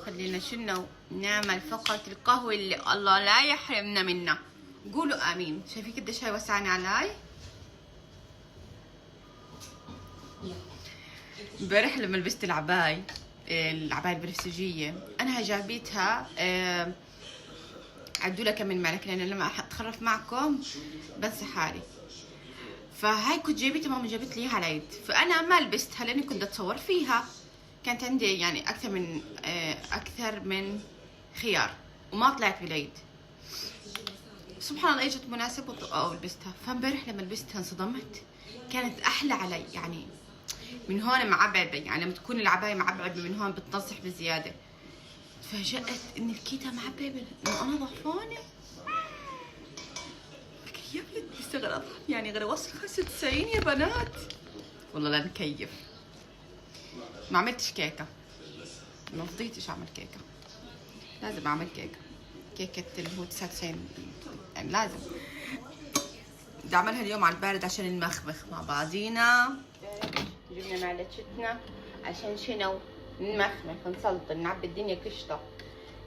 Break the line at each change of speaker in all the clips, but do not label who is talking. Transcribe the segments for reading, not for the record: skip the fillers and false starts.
خلينا شنو نعمل فقرة القهوة اللي الله لا يحرمنا منها. قولوا امين. شايفين قديش هاي وسعاني علي؟ امبارح لما لبست العباية البنفسجية انا جايبتها عدوا لها كم من معلك لان لما اتخرف معكم بنسى حالي. فهاي كنت جايبتها ماما جابت لي اياها على العيد، فانا ما لبستها لاني كنت اتصور فيها. كانت عندي يعني اكثر من خيار وما طلعت بالعيد. سبحان الله اجت مناسب ولبستها. فامبارح لما لبستها انصدمت، كانت احلى علي. يعني من هون معبعبه، يعني لما تكون العبايه معبعبه من هون بتنصح بزياده. تفاجأت ان الكيتا معببه انه انا ضعفانه. كيفت بيستغرب يعني غير وصل 95 يا بنات. والله لا نكيف. ما عملتش كيكه، ما فضيتش اعمل كيكه. لازم اعمل كيكه اللي هو 99 يعني لازم. بدي اعملها اليوم على البارد عشان نمخمخ مع بعضينا. جبنا معلقتنا عشان شنو نمخمخ نسلطن نعبي الدنيا قشطه.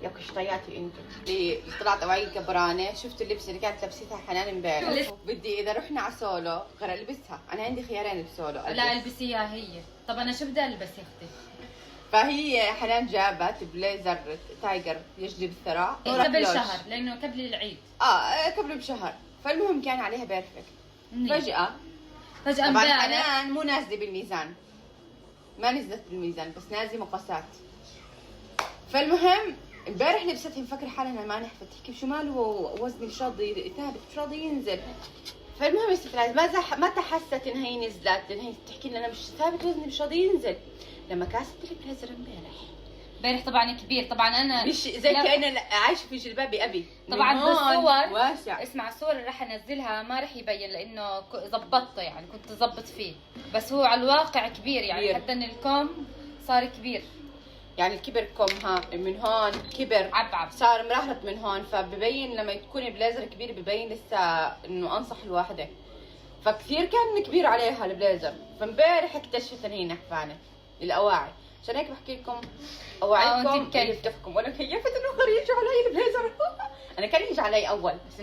يا قشطياتي انتم اللي طلعت اوعي كبرانه. شفتوا اللبس اللي كانت لابستها حنان امبارح؟ بدي اذا رحنا على سولو غير البسها. انا عندي خيارين بسولو.
لا البسيها هي. طب انا شو بدي البس يا اختي؟
فهي حنان جابت بليزر تايجر يجلب الثراء
قبل شهر لانه قبل العيد.
قبل بشهر. فالمهم كان عليها بيرفكت. فجأة
طبعا
حنان مو نازله بالميزان، ما نزلت بالميزان بس نازله مقاسات. فالمهم امبارح لبستها مفكره حالها ما نحفت. هيك شو ماله وزني مش راضي ثابت مش راضي ينزل. فالمهم ما تحست انها هي نزلت، لان هي تحكي لي انا مش ثابت وزني مش راضي ينزل. لما كاست البليزر امبارح
طبعا كبير. طبعا انا
مش زي كأنه عايشه في جلباب ابي.
طبعا بالصور
واسع.
اسمع الصور اللي راح انزلها ما راح يبين لانه ظبطته، يعني كنت ظبط فيه، بس هو على الواقع كبير يعني كبير. حتى ان الكم صار كبير،
يعني الكبر كمها من هون كبر
عبعب
صار مرهرط من هون. فببين لما تكون البليزر كبير ببين لسه انه انصح الواحده. فكثير كان كبير عليها البليزر. فامبارح اكتشفت ان هي نحفانه الاواعي. عشان هيك بحكي لكم اواعيكم كيفتكم. وانا كيفت انه خليه يجي علي البليزر. انا كان يجي علي اول بس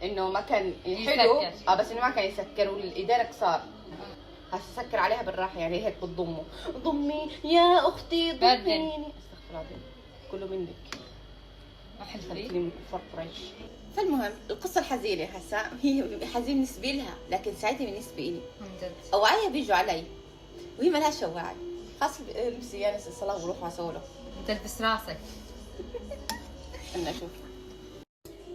انه ما كان حلو. بس انه ما كان يسكر والايدين قصار. هسه سكر عليها بالراحه يعني هيك بتضمه. ضمي يا اختي ضميني. استغفر الله كله منك.
احلى
فرفرش. فالمهم القصه الحزينه هسه هي حزين بالنسبه لها لكن سعيده بالنسبه لي. اوعيها بيجوا علي وهي ما لهاش وعي. خاص البسي يا ناس الصلاه وروحوا على سولو.
تلبس راسك.
انا اشوف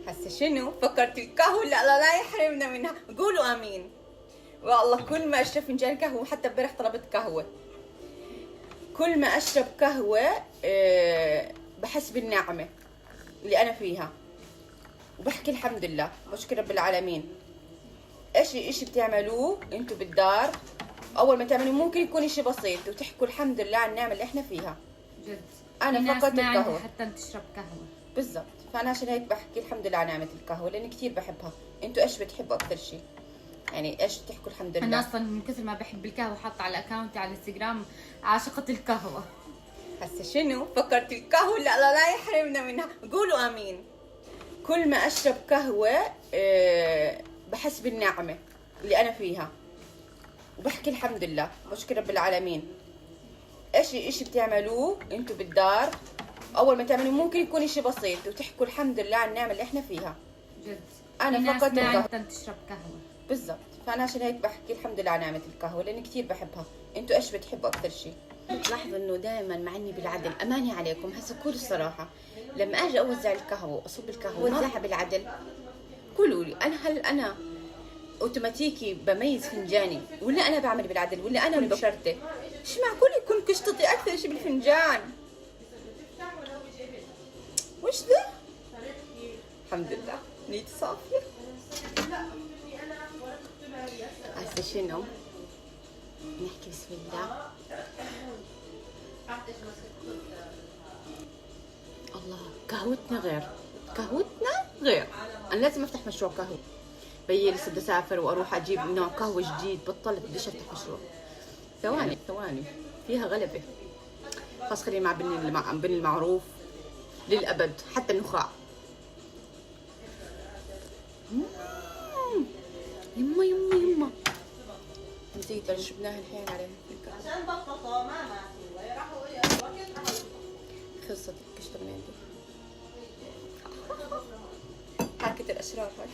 هسه شنو فكرت القهوه اللي الله لا يحرمنا منها. قولوا امين. والله كل ما اشرب فنجان قهوه، حتى امبارح طلبت قهوه، كل ما اشرب قهوه بحس بالنعمه اللي انا فيها وبحكي الحمد لله بشكر رب العالمين. ايش بتعملوه انتم بالدار اول ما تعملوا ممكن يكون اشي بسيط وتحكوا الحمد لله على النعمه اللي احنا فيها.
جد
انا فقدت القهوه
حتى تشرب قهوه
بالضبط. فانا عشان هيك بحكي الحمد لله على نعمه القهوه لاني كثير بحبها. انتوا ايش بتحبوا اكثر شيء؟ يعني ايش بتحكوا الحمد لله؟
انا اصلا من كثر ما بحب القهوه حاطه على اكونتي على الانستغرام عاشقه القهوه.
هسه شنو فكرت القهوه اللي الله لا يحرمنا منها. قولوا امين. كل ما اشرب قهوه بحس بالنعمه اللي انا فيها وبحكي الحمد لله بشكر رب العالمين. ايش بتعملوه انتم بالدار اول ما تعملوا ممكن يكون اشي بسيط وتحكوا الحمد لله على النعمه اللي احنا فيها.
جد
انا فقدت القهوه
تشرب قهوه
بالضبط. فانا عشان هيك بحكي الحمد لله على نعمه القهوه لاني كثير بحبها. انتوا ايش بتحبوا اكثر شيء؟ بتلاحظوا انه دائما مع اني بالعدل اماني عليكم هسه كل الصراحه لما اجي اوزع القهوه واصب القهوه وزعها بالعدل قولوا لي هل انا اوتوماتيكي بميز فنجاني ولا انا بعمل بالعدل ولا انا بشرطه؟ مش معقول يكون قشطتي اكثر شيء بالفنجان. وش ده؟ الحمد لله نيتي صافيه. هسه شنو؟ نحكي بسم الله. الله قهوتنا غير. انا لازم افتح مشروع قهوه. بيي لسه بدي اسافر واروح اجيب نوع قهوه جديد. بطلت بديش افتح مشروع. ثواني فيها غلبه. خلاص خليني مع بني المعروف للأبد حتى النخاع. يما يما يما نسيت اللي جبناها الحين عليها عشان بططوا ماما خلصت الكشطة من عندي. حركة الأشرار هاي.